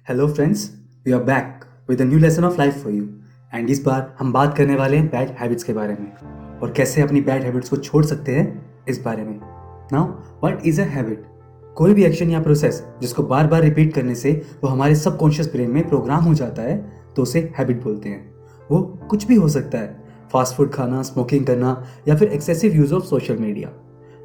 Hello friends, we are back with a new lesson of life for you. And इस बार हम बात करने वाले हैं बैड हैबिट्स के बारे में और कैसे अपनी बैड हैबिट्स को छोड़ सकते हैं इस बारे में। Now what is a habit? कोई भी एक्शन या प्रोसेस जिसको बार बार रिपीट करने से वो हमारे सबकॉन्शियस ब्रेन में प्रोग्राम हो जाता है तो उसे हैबिट बोलते हैं। वो कुछ भी हो सकता है, फास्ट फूड खाना, स्मोकिंग करना या फिर excessive use of social media.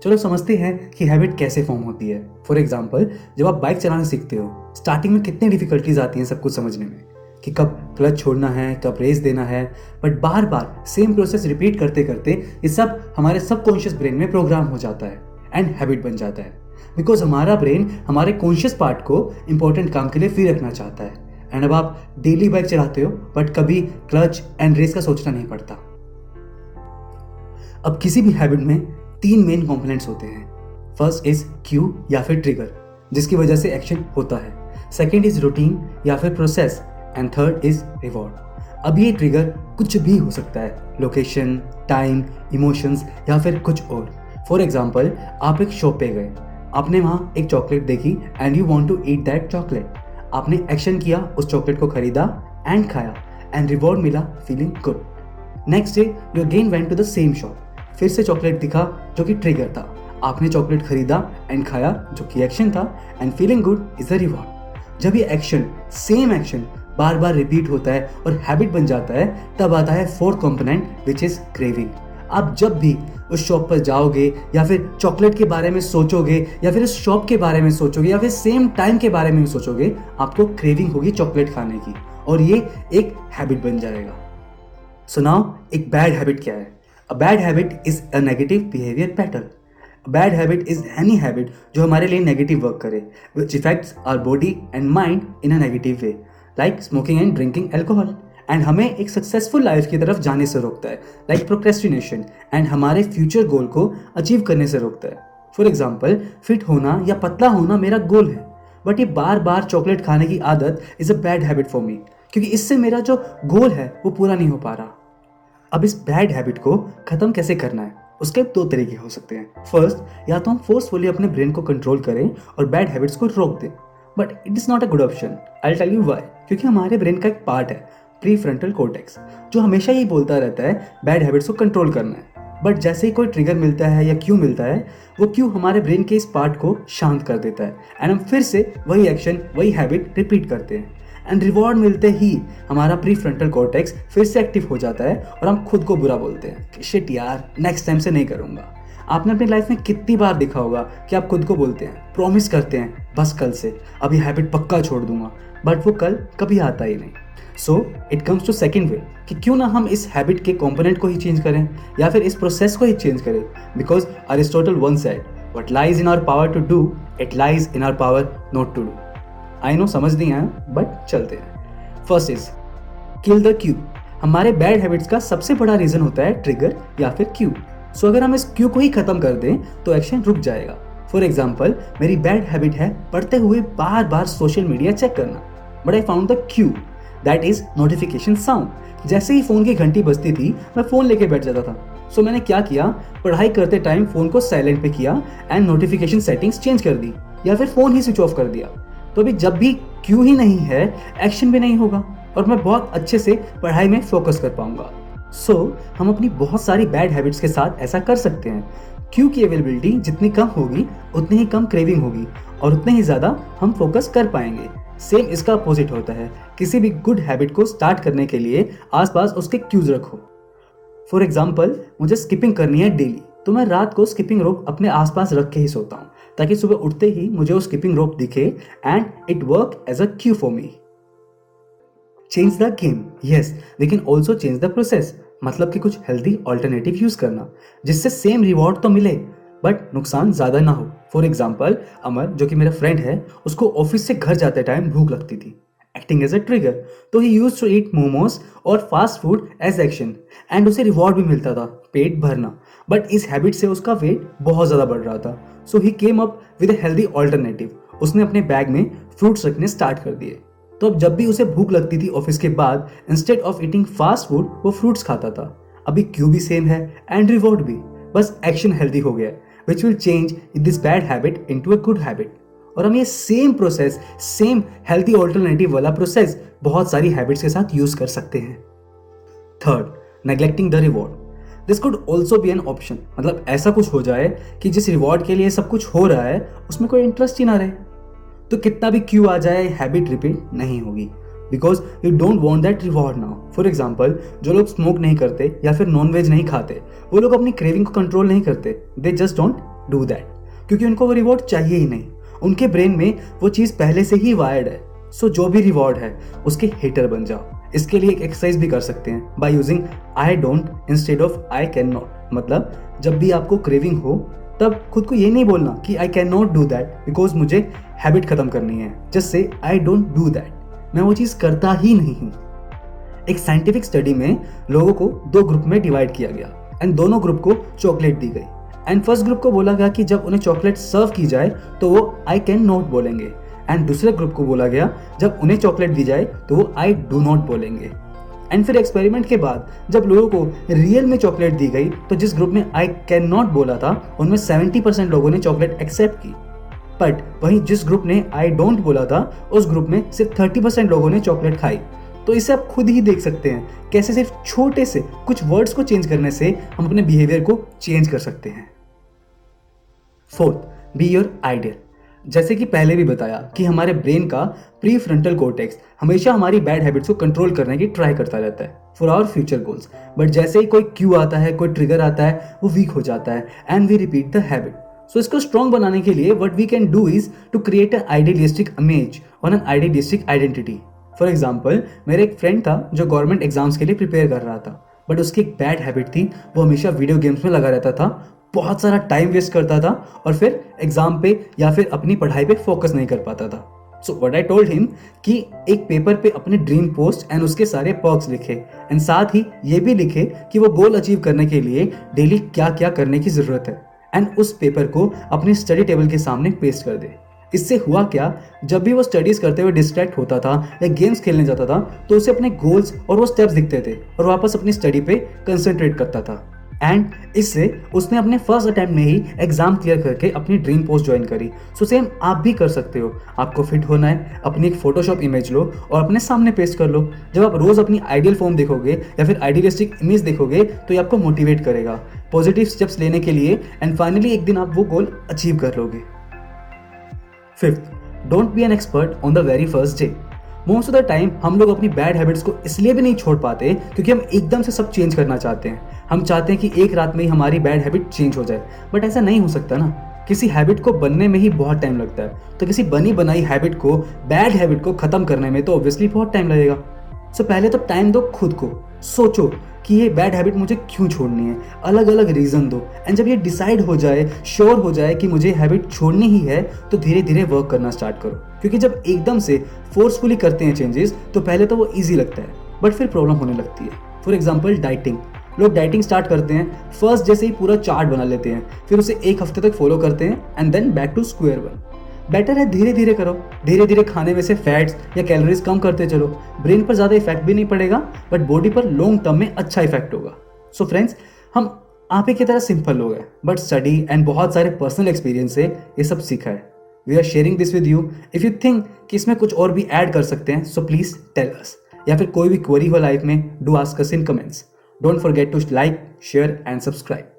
चलो समझते हैं कि हैबिट कैसे फॉर्म होती है। फॉर एग्जाम्पल, जब आप बाइक चलाना सीखते हो, स्टार्टिंग में कितनी डिफिकल्टीज आती हैं सब कुछ समझने में कि कब क्लच छोड़ना है, कब रेस देना है। But bar bar same process repeat करते करते ये सब हमारे सबकॉन्शियस ब्रेन में प्रोग्राम हो जाता है एंड हैबिट बन जाता है। बिकॉज हमारा ब्रेन हमारे कॉन्शियस पार्ट को इंपॉर्टेंट काम के लिए फ्री रखना चाहता है। एंड अब आप डेली बाइक चलाते हो बट कभी क्लच एंड रेस का सोचना नहीं पड़ता। अब किसी भी हैबिट में तीन मेन कंपोनेंट्स होते हैं। फर्स्ट इज क्यू या फिर ट्रिगर, जिसकी वजह से एक्शन होता है। सेकेंड इज रूटीन या फिर process and third is reward. अब ये ट्रिगर कुछ भी हो सकता है, लोकेशन, टाइम, इमोशंस या फिर कुछ और। फॉर एग्जाम्पल, आप एक शॉप पे गए, आपने वहाँ एक चॉकलेट देखी and you want to eat that chocolate. आपने एक्शन किया, उस चॉकलेट को खरीदा एंड खाया एंड रिवॉर्ड मिला, feeling good. Next day you again went to the same shop, फिर से चॉकलेट दिखा जो कि ट्रिगर था। आपने चॉकलेट खरीदा एंड खाया जो कि एक्शन था and feeling good is the reward. जब ये एक्शन, सेम एक्शन बार बार रिपीट होता है और हैबिट बन जाता है, तब आता है fourth component which is craving. आप जब भी उस शॉप पर जाओगे या फिर चॉकलेट के बारे में सोचोगे या फिर उस शॉप के बारे में सोचोगे या फिर सेम टाइम के बारे में सोचोगे, आपको क्रेविंग होगी चॉकलेट खाने की और ये एक हैबिट बन जाएगा। सो नाउ एक बैड हैबिट क्या है? A bad habit is a negative behavior pattern. A bad habit is any habit जो हमारे लिए नेगेटिव वर्क करे, which affects our body and mind in a negative way, like smoking and drinking alcohol. And हमें एक successful life की तरफ जाने से रोकता है, लाइक प्रोक्रेस्टिनेशन, एंड हमारे फ्यूचर गोल को अचीव करने से रोकता है। फॉर एग्जाम्पल, फिट होना या पतला होना मेरा गोल है, बट ये बार बार चॉकलेट खाने की आदत is a bad habit for me, क्योंकि इससे मेरा जो गोल है वो पूरा नहीं हो पा रहा। अब इस बैड हैबिट को खत्म कैसे करना है, उसके दो तरीके हो सकते हैं। फर्स्ट, या तो हम फोर्सफुली अपने ब्रेन को कंट्रोल करें और बैड हैबिट्स को रोक दें, but it is not a good option. I will tell you why. क्योंकि हमारे ब्रेन का एक पार्ट है, प्रीफ्रंटल कॉर्टेक्स, जो हमेशा ये बोलता रहता है बैड हैबिट्स को कंट्रोल करना है। बट जैसे ही कोई ट्रिगर मिलता है या क्यू मिलता है, वो क्यू हमारे ब्रेन के इस पार्ट को शांत कर देता है एंड हम फिर से वही एक्शन, वही हैबिट रिपीट करते हैं। एंड रिवॉर्ड मिलते ही हमारा प्रीफ्रंटल कॉर्टेक्स फिर से एक्टिव हो जाता है और हम खुद को बुरा बोलते हैं कि शिट यार, नेक्स्ट टाइम से नहीं करूँगा। आपने अपनी लाइफ में कितनी बार देखा होगा कि आप खुद को बोलते हैं, प्रॉमिस करते हैं, बस कल से अब ये हैबिट पक्का छोड़ दूंगा, बट वो कल कभी आता ही नहीं। So it comes to second way कि क्यों ना हम इस हैबिट के कॉम्पोनेंट को ही चेंज करें या फिर इस प्रोसेस को ही चेंज करें। Because Aristotle once said, what lies in our power to do, it lies in our power not to do. I know समझ नहीं आया, बट चलते हैं। First is kill the cue. हमारे बैड हैबिट्स का सबसे बड़ा रीजन होता है ट्रिगर या फिर क्यू। सो अगर हम इस क्यू को ही खत्म कर दें तो एक्शन रुक जाएगा। फॉर एग्जाम्पल, मेरी बैड हैबिट है पढ़ते हुए बार बार सोशल मीडिया चेक करना, but I found the Q, that is notification sound. जैसे ही फोन की घंटी बजती थी, मैं फोन लेके बैठ जाता था। सो मैंने क्या किया, पढ़ाई करते टाइम फोन को साइलेंट पे किया एंड नोटिफिकेशन सेटिंग्स चेंज कर दी या फिर फोन ही स्विच ऑफ कर दिया। तो अभी जब भी क्यू ही नहीं है, एक्शन भी नहीं होगा और मैं बहुत अच्छे से पढ़ाई में फोकस कर पाऊंगा। सो हम अपनी बहुत सारी बैड हैबिट्स के साथ ऐसा कर सकते हैं। क्यू की अवेलेबिलिटी जितनी कम होगी उतनी ही कम क्रेविंग होगी और उतने ही ज़्यादा हम फोकस कर पाएंगे। सेम इसका अपोजिट होता है। किसी भी गुड हैबिट को स्टार्ट करने के लिए आसपास उसके क्यूज रखो। फॉर एग्जाम्पल, मुझे स्किपिंग करनी है डेली, तो मैं रात को स्किपिंग रोप अपने आसपास रख के ही सोता हूँ ताकि सुबह उठते ही मुझे वो स्किपिंग रोप दिखे and it work as a cue for me. Change the game, yes, we can also change the process. मतलब कि कुछ हेल्दी ऑल्टरनेटिव यूज करना जिससे सेम रिवॉर्ड तो मिले बट नुकसान ज्यादा ना हो। फॉर एग्जाम्पल, अमर जो कि मेरा फ्रेंड है, उसको ऑफिस से घर जाते टाइम भूख लगती थी, एक्टिंग एज अ ट्रिगर, तो he used to eat momos और fast food as action and उसे रिवॉर्ड भी मिलता था, पेट भरना। बट इस हैबिट से उसका वेट बहुत ज़्यादा बढ़ रहा था। So he came up with a healthy alternative. उसने अपने बैग में फ्रूट्स रखने स्टार्ट कर दिए। तो अब जब भी उसे भूख लगती थी ऑफिस के बाद, instead of eating fast food वो फ्रूट्स खाता था। अभी क्यू भी सेम है एंड रिवॉर्ड भी, बस एक्शन हेल्दी हो गया, which will change this bad habit into a good habit. और हम ये same process, same healthy alternative वाला प्रोसेस बहुत सारी हैबिट्स के साथ यूज कर सकते हैं। Third, neglecting the reward. This could also be an option. मतलब ऐसा कुछ हो जाए कि जिस रिवॉर्ड के लिए सब कुछ हो रहा है उसमें कोई इंटरेस्ट ही ना रहे, तो कितना भी क्यों आ जाए हैबिट रिपीट नहीं होगी, because you don't want that reward now. For example, जो लोग स्मोक नहीं करते या फिर नॉन वेज नहीं खाते, वो लोग अपनी क्रेविंग को कंट्रोल नहीं करते, they just don't do that, क्योंकि उनको वो रिवॉर्ड चाहिए ही नहीं। उनके ब्रेन में वो चीज़ पहले से ही वायर्ड है। सो जो भी रिवॉर्ड है उसके हेटर बन जाओ। इसके लिए एक एक्सरसाइज भी कर सकते हैं by using I don't instead of I can not. मतलब जब भी आपको क्रेविंग हो तब खुद को ये नहीं बोलना कि I can not do that because मुझे हैबिट खत्म करनी है, just say I don't do that, मैं वो चीज़ करता ही नहीं हूँ। एक साइंटिफिक स्टडी में लोगों को 2 ग्रुप में डिवाइड किया गया एंड दोनों ग्रुप को चॉकलेट दी गई। एंड फर्स्ट ग्रुप को बोला गया कि जब उन्हें चॉकलेट सर्व की जाए तो वो आई कैन नॉट बोलेंगे, एंड दूसरे ग्रुप को बोला गया जब उन्हें चॉकलेट दी जाए तो वो आई डू नॉट बोलेंगे। एंड फिर एक्सपेरिमेंट के बाद जब लोगों को रियल में चॉकलेट दी गई तो जिस ग्रुप में आई कैन नॉट बोला था उनमें 70% लोगों ने चॉकलेट एक्सेप्ट की, बट वहीं जिस ग्रुप ने आई डोंट बोला था उस ग्रुप में सिर्फ 30% लोगों ने चॉकलेट खाई। तो इसे आप खुद ही देख सकते हैं कैसे सिर्फ छोटे से कुछ वर्ड्स को चेंज करने से हम अपने बिहेवियर को चेंज कर सकते हैं। Fourth, be your ideal. जैसे कि पहले भी बताया कि हमारे ब्रेन का प्री फ्रंटल कॉर्टेक्स हमेशा हमारी बैड हैबिट्स को कंट्रोल करने की ट्राई करता रहता है for our future goals, but जैसे ही कोई क्यू आता है, कोई ट्रिगर आता है, वो वीक हो जाता है and we repeat the habit. So इसको स्ट्रॉन्ग बनाने के लिए what we can do is to create an idealistic image और an idealistic identity. For example, मेरा एक फ्रेंड था जो गवर्नमेंट एग्जाम्स के लिए प्रिपेयर कर रहा था, बट उसकी एक बैड हैबिट थी, वो हमेशा वीडियो गेम्स में लगा रहता था, बहुत सारा टाइम वेस्ट करता था और फिर एग्जाम पे या फिर अपनी पढ़ाई पे फोकस नहीं कर पाता था। So what I told him कि एक पेपर पे अपने ड्रीम पोस्ट एंड उसके सारे पर्क्स लिखे एंड साथ ही ये भी लिखे कि वो गोल अचीव करने के लिए डेली क्या क्या करने की जरूरत है, एंड उस पेपर को अपने स्टडी टेबल के सामने पेस्ट कर दे। इससे हुआ क्या, जब भी वो स्टडीज करते हुए डिस्ट्रैक्ट होता था या गेम्स खेलने जाता था तो उसे अपने गोल्स और वो स्टेप्स दिखते थे और वापस अपनी स्टडी पे कंसंट्रेट करता था। एंड इससे उसने अपने फर्स्ट अटेम्प्ट में ही एग्जाम क्लियर करके अपनी ड्रीम पोस्ट ज्वाइन करी। सो सेम आप भी कर सकते हो। आपको फिट होना है, अपनी एक फोटोशॉप इमेज लो और अपने सामने पेस्ट कर लो। जब आप रोज अपनी आइडियल फॉर्म देखोगे या फिर आइडियलिस्टिक इमेज देखोगे तो ये आपको मोटिवेट करेगा पॉजिटिव स्टेप्स लेने के लिए, एंड फाइनली एक दिन आप वो गोल अचीव कर लोगे। Fifth, don't be an expert on the very first day. Most of the time हम लोग अपनी बैड हैबिट्स को इसलिए भी नहीं छोड़ पाते क्योंकि हम एकदम से सब चेंज करना चाहते हैं। हम चाहते हैं कि एक रात में ही हमारी बैड हैबिट चेंज हो जाए, बट ऐसा नहीं हो सकता ना। किसी हैबिट को बनने में ही बहुत टाइम लगता है, तो किसी बनी बनाई हैबिट को, बैड हैबिट को खत्म करने में तो ऑब्वियसली बहुत टाइम लगेगा। सो पहले तो टाइम दो खुद को, सोचो कि ये बैड हैबिट मुझे क्यों छोड़नी है, अलग अलग रीज़न दो, एंड जब ये डिसाइड हो जाए, श्योर हो जाए कि मुझे हैबिट छोड़नी ही है, तो धीरे धीरे वर्क करना स्टार्ट करो। क्योंकि जब एकदम से फोर्सफुली करते हैं चेंजेस तो पहले तो वो ईजी लगता है, बट फिर प्रॉब्लम होने लगती है। For example, dieting. लोग डाइटिंग स्टार्ट करते हैं, फर्स्ट जैसे ही पूरा चार्ट बना लेते हैं, फिर उसे एक हफ्ते तक फॉलो करते हैं and then back to square one. Better है धीरे धीरे करो, धीरे धीरे खाने में से फैट्स या कैलोरीज कम करते चलो। ब्रेन पर ज़्यादा इफेक्ट भी नहीं पड़ेगा, बट बॉडी पर लॉन्ग टर्म में अच्छा इफेक्ट होगा। सो फ्रेंड्स, हम आप ही की तरह सिंपल लोग हैं, बट स्टडी एंड बहुत सारे पर्सनल एक्सपीरियंस से ये सब सीखा है। We are sharing this with you. If you think कि इसमें कुछ और भी ऐड कर सकते हैं सो प्लीज़ टेल अस, या फिर कोई भी क्वेरी हो लाइफ में, do ask us in comments. Don't forget to like, share and subscribe.